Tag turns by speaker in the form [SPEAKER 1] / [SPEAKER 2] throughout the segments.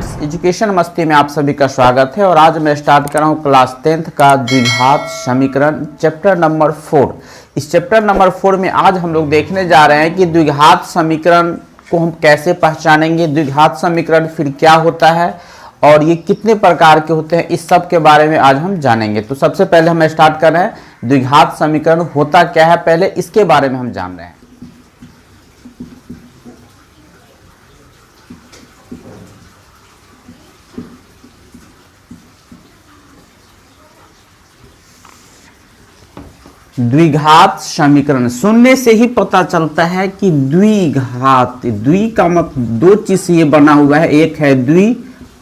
[SPEAKER 1] Friends, education मस्ती में आप सभी का स्वागत है। और आज मैं स्टार्ट कर रहा हूँ क्लास 10th का द्विघात समीकरण चैप्टर नंबर 4। इस चैप्टर नंबर 4 में आज हम लोग देखने जा रहे हैं कि द्विघात समीकरण को हम कैसे पहचानेंगे, द्विघात समीकरण फिर क्या होता है और ये कितने प्रकार के होते हैं, इस सब के बारे में आज हम जानेंगे। तो सबसे पहले हम स्टार्ट कर रहे हैं, द्विघात समीकरण होता क्या है, पहले इसके बारे में हम जान रहे हैं। द्विघात समीकरण सुनने से ही पता चलता है कि द्विघात, द्वि का मतलब दो चीज से ये बना हुआ है, एक है द्वि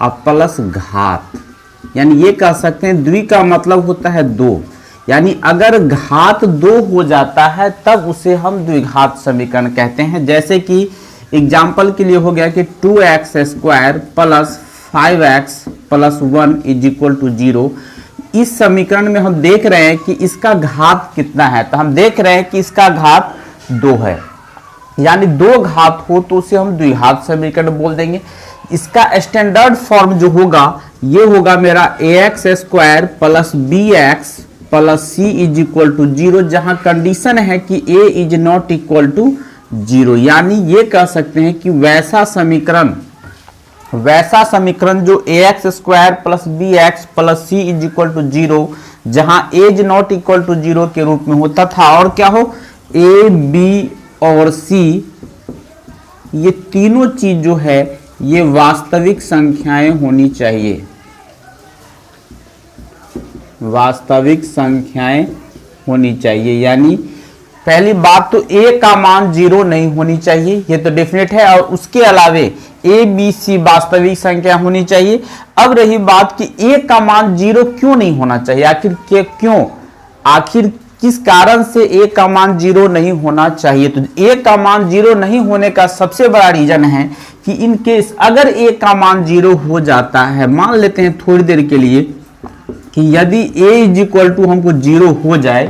[SPEAKER 1] और प्लस घात, यानी ये कह सकते हैं द्वि का मतलब होता है दो, यानी अगर घात दो हो जाता है तब उसे हम द्विघात समीकरण कहते हैं। जैसे कि एग्जाम्पल के लिए हो गया कि 2x² plus 5x plus 1 is equal to 0। इस समीकरण में हम देख रहे हैं कि इसका घात कितना है, तो हम देख रहे हैं कि इसका घात 2 है, यानी दो घात हो तो उसे हम द्विघात समीकरण बोल देंगे। इसका स्टैंडर्ड फॉर्म जो होगा ये होगा मेरा ax² plus bx plus c is equal to 0, जहां कंडीशन है कि a is not equal to 0, यानी ये कह सकते हैं कि वैसा समीकरण जो ax² plus bx plus c is equal to 0, जहां a is not equal to 0 के रूप में होता था, और क्या हो a b और c ये तीनों चीज जो है ये वास्तविक संख्याएं होनी चाहिए, वास्तविक संख्याएं होनी चाहिए। यानी पहली बात तो a का मान 0 नहीं होनी चाहिए, ये तो डेफिनेट है, और उसके अलावे a b c वास्तविक संख्या होनी चाहिए। अब रही बात कि a का मान 0 क्यों नहीं होना चाहिए, आखिर किस कारण से a का मान 0 नहीं होना चाहिए। तो a का मान 0 नहीं होने का सबसे बड़ा रीजन है कि इन केस अगर a का मान 0 हो जाता है, मान लेते हैं थोड़ी देर के लिए कि यदि a इज इक्वल टू हमको 0 हो जाए,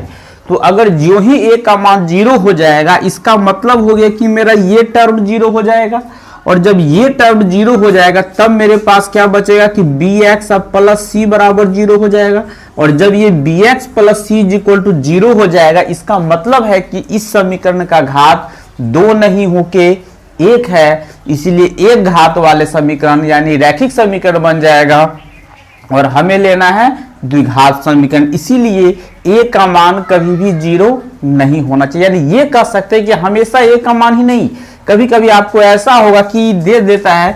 [SPEAKER 1] तो अगर जो ही a का मान 0 हो जाएगा इसका मतलब हो गया कि मेरा ये टर्म 0 हो जाएगा, और जब ये टर्म 0 हो जाएगा तब मेरे पास क्या बचेगा कि bx प्लस c बराबर 0 हो जाएगा, और जब ये bx plus c is equal to 0 हो जाएगा इसका मतलब है कि इस समीकरण का घात 2 नहीं होके 1 है, इसीलिए एक घात वाले समीकरण यानी रैखिक समीकरण बन जाएगा, और हमें लेना है द्विघात समीकरण। इसीलिए a का मान कभी भी 0 नहीं होना चाहिए, यानी ये कह सकते हैं कि हमेशा a का मान ही नहीं, कभी कभी आपको ऐसा होगा कि दे देता है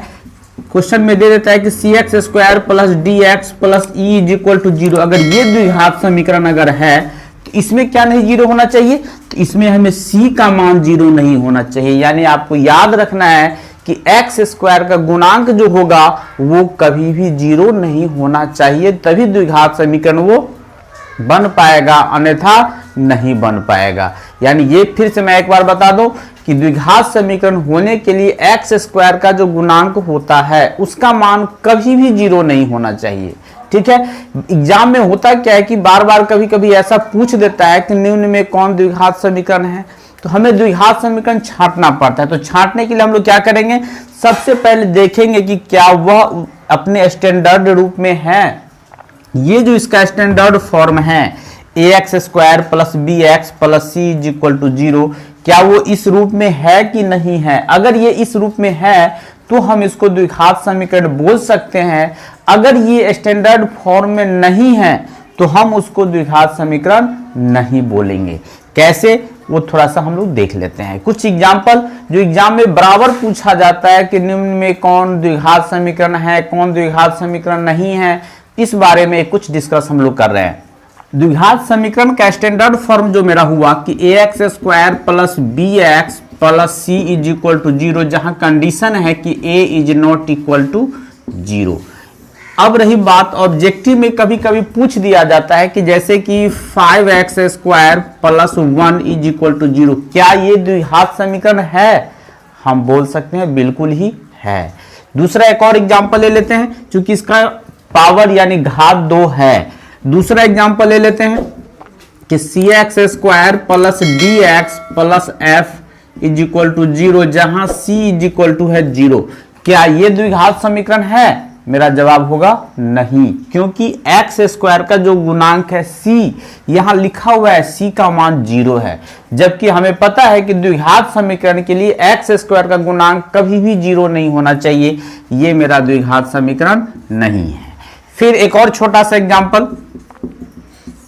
[SPEAKER 1] क्वेश्चन में, दे देता है कि cx² plus dx plus e is equal to 0। अगर ये द्विघात समीकरण अगर है तो इसमें क्या नहीं 0 होना चाहिए, तो इसमें हमें c का मान 0 नहीं होना चाहिए। यानी आपको याद रखना है कि x² का गुणांक जो होगा वो कभी भी 0 नहीं होना चाहिए, तभी द्विघात समीकरण वो बन पाएगा, अन्यथा नहीं बन पाएगा। यानी ये फिर से मैं एक बार बता दूं कि द्विघात समीकरण होने के लिए x² का जो गुणांक होता है उसका मान कभी भी 0 नहीं होना चाहिए। ठीक है, एग्जाम में होता क्या है कि बार बार कभी कभी ऐसा पूछ देता है कि निम्न में कौन द्विघात समीकरण है, तो हमें द्विघात समीकरण छांटना पड़ता है। तो छांटने के लिए हम लोग क्या करेंगे, सबसे पहले देखेंगे कि क्या वह अपने स्टैंडर्ड रूप में है। ये जो इसका स्टैंडर्ड फॉर्म है ax² plus bx plus c is equal to 0, क्या वो इस रूप में है कि नहीं है। अगर ये इस रूप में है तो हम इसको द्विघात समीकरण बोल सकते हैं, अगर ये स्टैंडर्ड फॉर्म में नहीं है तो हम उसको द्विघात समीकरण नहीं बोलेंगे। कैसे, वो थोड़ा सा हम लोग देख लेते हैं। कुछ एग्जाम्पल जो एग्जाम में बराबर पूछा जाता है कि निम्न में कौन द्विघात समीकरण है, कौन द्विघात समीकरण नहीं है, इस बारे में कुछ डिस्कस हम लोग कर रहे हैं। द्विघात समीकरण का स्टैंडर्ड फॉर्म जो मेरा हुआ कि ax² plus bx plus c is equal to 0, जहां कंडीशन है कि a is not equal to 0। अब रही बात ऑब्जेक्टिव में कभी कभी पूछ दिया जाता है कि जैसे कि 5x² plus 1 is equal to 0, क्या ये द्विघात समीकरण है, हम बोल सकते हैं बिल्कुल ही है। दूसरा एक और एग्जांपल ले लेते हैं, क्योंकि इसका पावर यानी घात 2 है। दूसरा एग्जांपल ले लेते हैं कि cx² plus dx plus f is equal to 0, जहां c इज इक्वल टू है 0। क्या ये द्विघात समीकरण है? मेरा जवाब होगा नहीं, क्योंकि एक्स स्क्वायर का जो गुणांक है c, यहां लिखा हुआ है c का मान 0 है, जबकि हमें पता है कि द्विघात समीकरण के लिए एक्स स्क्वायर का गुणांक कभी भी 0 नहीं होना चाहिए। ये मेरा द्विघात समीकरण नहीं है। फिर एक और छोटा सा एग्जांपल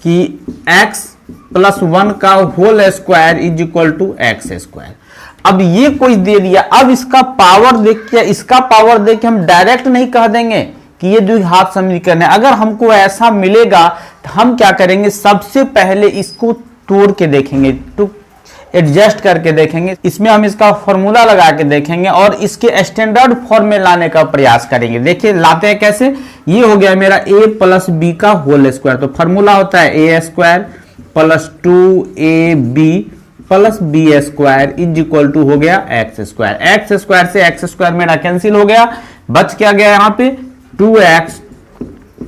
[SPEAKER 1] कि x प्लस 1 का whole square is equal to x square. अब ये कोई दे दिया, अब इसका पावर देख के, इसका पावर देख के हम डायरेक्ट नहीं कह देंगे कि ये द्विघात समीकरण है। अगर हमको ऐसा मिलेगा तो हम क्या करेंगे, सबसे पहले इसको तोड़ के देखेंगे, तो एडजस्ट करके देखेंगे, इसमें हम इसका फॉर्मूला लगा के देखेंगे और इसके स्टैंडर्ड फॉर्म में लाने का प्रयास करेंगे। देखिए लाते हैं कैसे। ये हो गया मेरा a प्लस बी का होल स्क्वायर, तो फॉर्मूला होता है A square plus 2ab plus B square is equal to हो गया एक्स स्क्वायर। एक्स स्क्वायर से एक्स स्क्वायर मेरा कैंसिल हो गया, बच क्या गया यहाँ पे 2x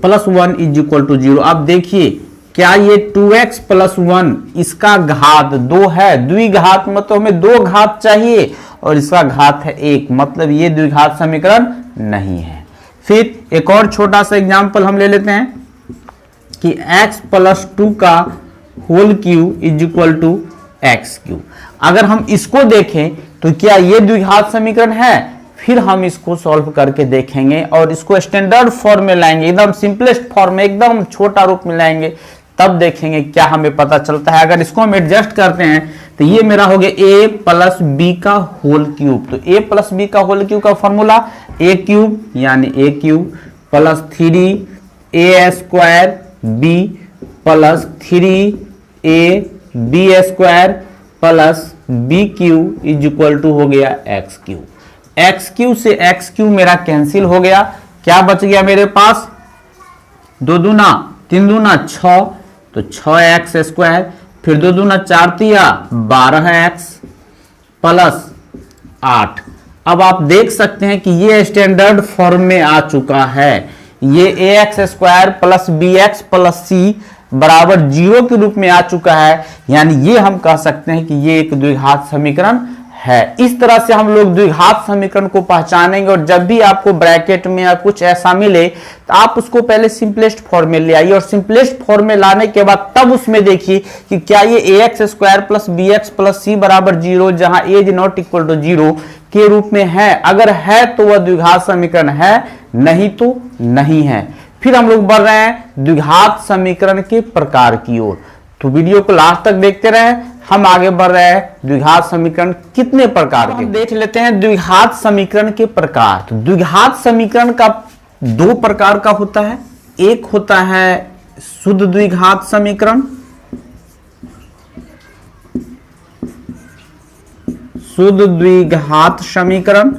[SPEAKER 1] plus 1 is equal to 0। अब देखिए क्या ये 2x प्लस 1 इसका घात 2 है, द्विघात मतलब हमें 2 घात चाहिए और इसका घात है 1, मतलब ये द्विघात समीकरण नहीं है। फिर एक और छोटा सा एग्जांपल हम ले लेते हैं कि x प्लस 2 का whole cube is equal to x cube. अगर हम इसको देखें तो क्या ये द्विघात समीकरण है? फिर हम इसको सॉल्व करके देखेंगे और इसको स्टैंडर्ड फॉर्म में लाएंगे, एकदम सिंपलेस्ट फॉर्म में, एकदम छोटा रूप में लाएंगे, तब देखेंगे क्या हमें पता चलता है। अगर इसको हम एडजस्ट करते हैं तो ये मेरा हो गया a प्लस बी का होल क्यूब। तो a प्लस बी का होल क्यूब का फॉर्मूला a क्यूब यानी a cube plus 3a square b plus 3a b square plus b cube is equal to हो गया एक्स क्यू। एक्स क्यू से x cube मेरा cancel हो गया, क्या बच गया मेरे पास, 2 दूना 3 दूना 6, तो 6x स्क्वायर, फिर 2 दूना 4 तिया 12x प्लस 8। अब आप देख सकते हैं कि ये स्टैंडर्ड फॉर्म में आ चुका है। ये ax square plus bx plus c बराबर 0 के रूप में आ चुका है, यानी ये हम कह सकते हैं कि ये एक द्विघात समीकरण है। इस तरह से हम लोग द्विघात समीकरण को पहचानेंगे और जब भी आपको ब्रैकेट में या कुछ ऐसा मिले तो आप उसको पहले सिंपलेस्ट फॉर्म में ले आइए और सिंपलेस्ट फॉर्म में लाने के बाद तब उसमें देखिए कि क्या ये ax square plus bx plus c बराबर 0 जहां a is not equal to 0 के रूप में है। अगर है तो वह द्विघात समीकरण है, नहीं तो नहीं है। फिर हम लोग बढ़ रहे हैं द्विघात समीकरण के प्रकार की ओर, तो वीडियो को लास्ट तक देखते रहें। हम आगे बढ़ रहे हैं द्विघात समीकरण कितने प्रकार के, देख लेते हैं द्विघात समीकरण के प्रकार। तो द्विघात समीकरण का 2 प्रकार का होता है, एक होता है शुद्ध द्विघात समीकरण, शुद्ध द्विघात समीकरण,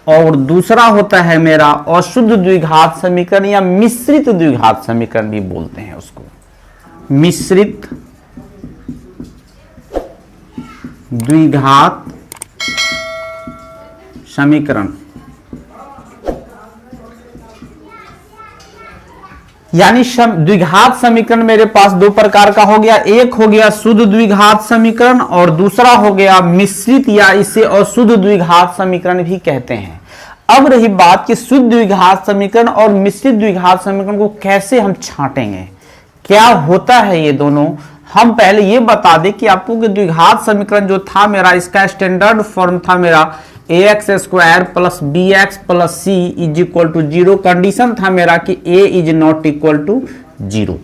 [SPEAKER 1] और दूसरा होता है मेरा अशुद्ध द्विघात समीकरण या मिश्रित द्विघात समीकरण भी बोलते हैं उसको, मिश्रित द्विघात समीकरण। यानी द्विघात समीकरण मेरे पास 2 प्रकार का हो गया, एक हो गया शुद्ध द्विघात समीकरण और दूसरा हो गया मिश्रित या इसे अशुद्ध द्विघात समीकरण भी कहते हैं। अब रही बात कि शुद्ध द्विघात समीकरण और मिश्रित द्विघात समीकरण को कैसे हम छांटेंगे, क्या होता है ये दोनों। हम पहले ये बता दें कि आपको कि द्विघात समीकरण जो था मेरा, इसका स्टैंडर्ड फॉर्म था मेरा ax square plus bx plus c is equal to 0। Condition था मेरा कि a is not equal to 0,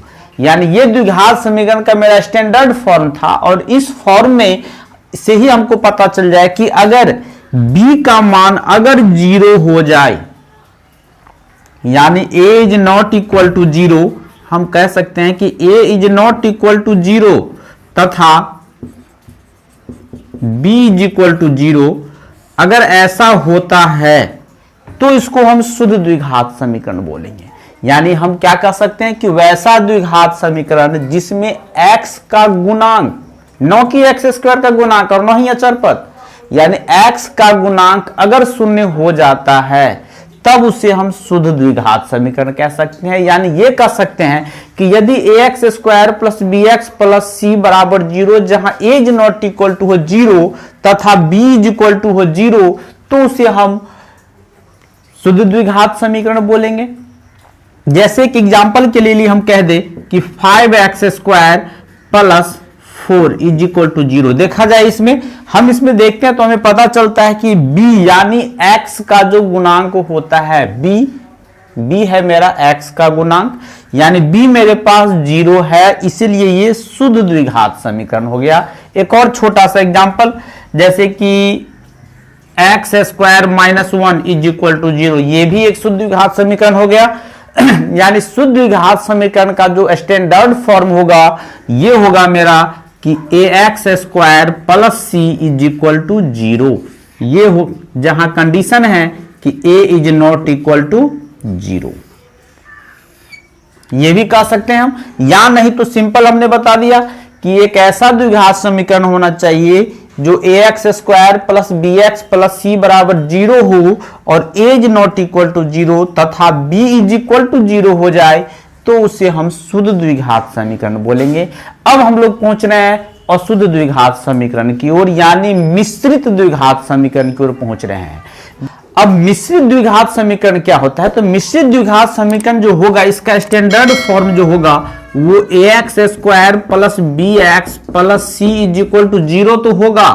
[SPEAKER 1] यानी ये द्विघात समीकरण का मेरा स्टैंडर्ड फॉर्म था। और इस फॉर्म में से ही हमको पता चल जाए कि अगर b का मान अगर 0 हो जाए, यानी a is not equal to 0, हम कह सकते हैं कि a is not equal to 0 तथा b इज इक्वल टू 0। अगर ऐसा होता है तो इसको हम शुद्ध द्विघात समीकरण बोलेंगे। यानी हम क्या कह सकते हैं कि वैसा द्विघात समीकरण जिसमें x का गुणांक, न कि x स्क्वायर का गुणांक और न ही अचर पद, यानी x का गुणांक अगर 0 हो जाता है तब उसे हम शुद्ध द्विघात समीकरण कह सकते हैं। यानी ये कह सकते हैं कि यदि ax square plus bx plus c बराबर 0 जहां a is not equal to हो 0 तथा b इज इक्वल टू हो 0, तो उसे हम शुद्ध द्विघात समीकरण बोलेंगे। जैसे कि एग्जाम्पल के लिए हम कह दे कि 5x² plus 4 is equal to 0। देखा जाए इसमें, हम इसमें देखते हैं तो हमें पता चलता है कि b यानी x का जो गुणांक होता है, b है मेरा x का गुणांक, यानी b मेरे पास 0 है, इसीलिए ये शुद्ध द्विघात समीकरण हो गया। एक और छोटा सा एग्जांपल, जैसे कि x² minus 1 is equal to 0, ये भी एक शुद्ध द्विघात समीकरण हो गया। यानी शुद्ध द्विघात समीकरण का जो स्टैंडर्ड फॉर्म होगा ये होगा मेरा कि ax² plus c is equal to 0। ये हो जहां कंडीशन है कि a is not equal to 0। ये भी कह सकते हैं हम, या नहीं तो सिंपल हमने बता दिया कि एक ऐसा द्विघात समीकरण होना चाहिए जो ax² plus bx plus c बराबर 0 हो और a is not equal to 0 तथा b इज इक्वल टू 0 हो जाए, तो उसे हम शुद्ध द्विघात समीकरण बोलेंगे। अब हम लोग पहुंच रहे हैं अशुद्ध द्विघात समीकरण की ओर, यानी मिश्रित द्विघात समीकरण की ओर पहुंच रहे हैं। अब मिश्रित द्विघात समीकरण क्या होता है? तो मिश्रित द्विघात समीकरण जो होगा, इसका स्टैंडर्ड फॉर्म जो होगा वो ax² plus bx plus c is equal to 0 तो होगा,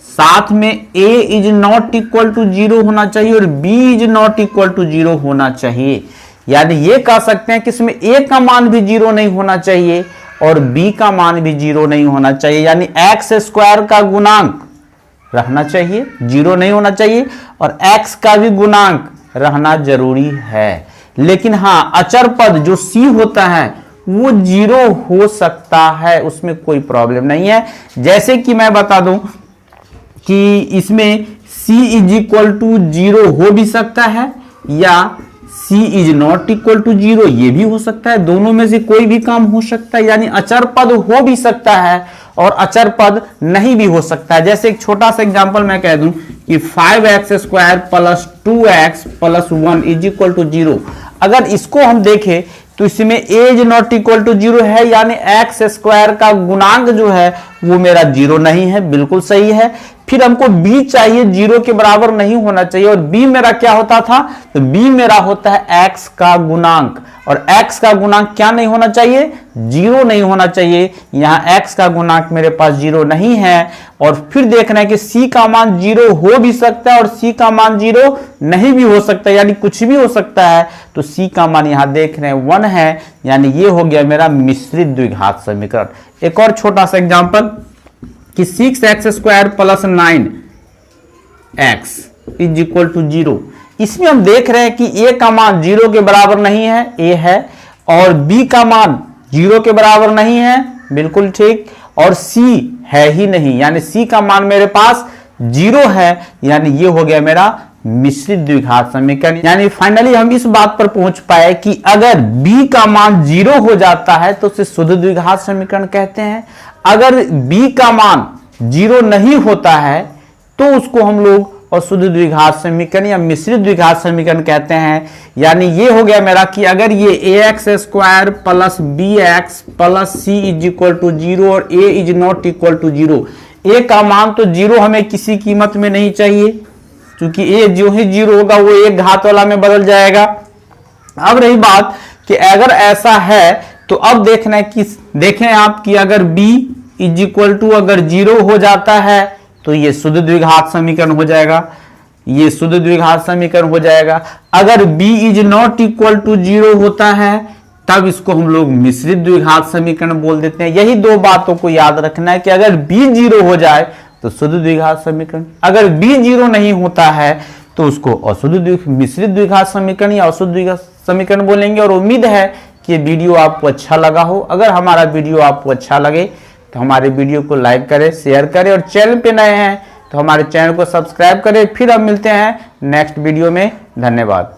[SPEAKER 1] साथ में a is not equal to 0 होना चाहिए और b is not equal to 0 होना चाहिए। यानी ये कह सकते हैं कि इसमें a का मान भी 0 नहीं होना चाहिए और b का मान भी 0 नहीं होना चाहिए, यानी x² का गुणांक रहना चाहिए, 0 नहीं होना चाहिए, और x का भी गुणांक रहना जरूरी है। लेकिन हाँ, अचर पद जो c होता है वो 0 हो सकता है, उसमें कोई प्रॉब्लम नहीं है। जैसे कि मैं बता दूं कि इसमें c इज इक्वल टू 0 हो भी सकता है या c is not equal to 0, ये भी हो सकता है, दोनों में से कोई भी काम हो सकता है। यानी अचर पद हो भी सकता है और अचर पद नहीं भी हो सकता है। जैसे एक छोटा सा एग्जांपल मैं कह दूं कि 5x² plus 2x plus 1 is equal to 0। अगर इसको हम देखें तो इसमें a is not equal to 0 है, यानी x² का गुणांक जो है वो मेरा 0 नहीं है, बिल्कुल सही है। फिर हमको b चाहिए, 0 के बराबर नहीं होना चाहिए, और b मेरा क्या होता था? तो b मेरा होता है x का गुणांक, और x का गुणांक क्या नहीं होना चाहिए? 0 नहीं होना चाहिए। यहाँ x का गुणांक मेरे पास 0 नहीं है, और फिर देखना है कि c का मान 0 हो भी सकता है और c का मान 0 नहीं भी हो सकता है, यानी कुछ भी हो सकता है। तो c का मान यहाँ देख रहे हैं 1 है, यानी ये हो गया मेरा मिश्रित द्विघात समीकरण। एक और छोटा सा एग्जांपल कि 6x² plus 9x is equal to 0। इसमें हम देख रहे हैं कि a का मान 0 के बराबर नहीं है, a है, और b का मान 0 के बराबर नहीं है, बिल्कुल ठीक, और c है ही नहीं, यानी c का मान मेरे पास 0 है, यानी ये हो गया मेरा मिश्रित द्विघात समीकरण। यानी फाइनली हम इस बात पर पहुंच पाए कि अगर b का मान 0 हो जाता है तो उसे शुद्ध द्विघात समीकरण कहते हैं। अगर b का मान 0 नहीं होता है तो उसको हम लोग अशुद्ध द्विघात समीकरण या मिश्रित द्विघात समीकरण कहते हैं। यानी ये हो गया मेरा कि अगर ये ax² plus bx plus c is equal to 0 और a is not equal to 0, a का मान तो 0 हमें किसी कीमत में नहीं चाहिए, क्योंकि a जो ही 0 होगा वो एक घात वाला में बदल जाएगा। अब रही बात कि अगर ऐसा है तो अब देखना है कि देखें आप कि अगर b इज इक्वल टू अगर 0 हो जाता है तो ये शुद्ध द्विघात समीकरण हो जाएगा, ये शुद्ध द्विघात समीकरण हो जाएगा। अगर b is not equal to 0 होता है तब इसको हम लोग मिश्रित द्विघात समीकरण बोल देते हैं। यही दो बातों को याद रखना है कि अगर b 0 हो जाए तो शुद्ध द्विघात समीकरण, अगर b 0 नहीं होता है तो उसको अशुद्ध मिश्रित द्विघात समीकरण या अशुद्ध द्विघात समीकरण बोलेंगे। और उम्मीद है कि ये वीडियो आपको अच्छा लगा हो। अगर हमारा वीडियो आपको अच्छा लगे तो हमारे वीडियो को लाइक करें, शेयर करें, और चैनल पे नए हैं तो हमारे चैनल को सब्सक्राइब करें। फिर हम मिलते हैं नेक्स्ट वीडियो में। धन्यवाद।